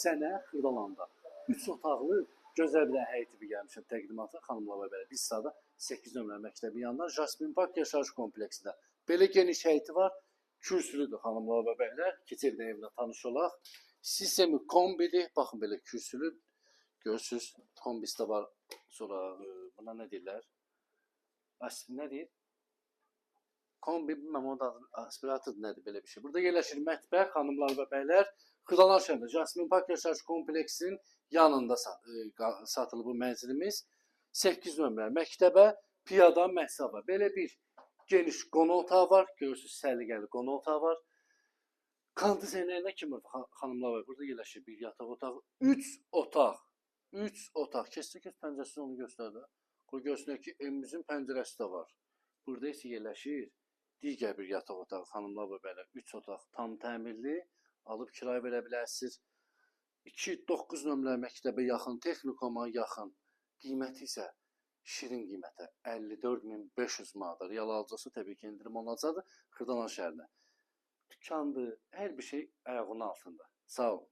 Sənə Xırdalanda 3 otaqlı gözəl bir həyət evi gəlmişəm təqdimata xanımlar və bəylər. Biz sırada 8 nömrəli məktəbin yanından Jasmin Park yaşayış kompleksində. Belə geniş həyəti var. Kürsülüdür xanımlar və bəylər. Keçək evinə tanış olaq. Sistemi kombidir. Baxın belə kürsülü. Görürsüz. Kombisi də var. Sonra buna nə deyirlər? Nə deyir? Kombi bilməm onun adı aspirator nədir belə bir şey. Burada yerləşir mətbəx xanımlar və bəylər. Xırdalar şəhərində Jasmin Park yaşayış kompleksinin yanında satılır bu mənzilimiz. 8 nömrəli məktəbə piyada məsafə var. Belə bir geniş qonaq otağı var. Görürsüz səliqəli qonaq otağı var. Kondisionerə kimi xanımlar və burada yerləşir bir yataq otağı. 3 otaq. 3 otaq. Keçsə pəncərəsini onu göstərdi. Bu göstərir ki, evimizin pəncərəsi də var. Burada isə yerləşir digər bir yataq otağı xanımlar və bəylər. 3 otaq tam təmirli. Alıb kirayə verə bilərsiniz. 2-9 nömrəli məktəbə yaxın, texnikuma yaxın. Qiyməti isə şirin qiymətə 54.500 manatdır. Real alıcısı təbii ki, indirim olacaqdır. Xırdalan şəhərində. Dükandır, hər bir şey ayağının altında. Sağ olun.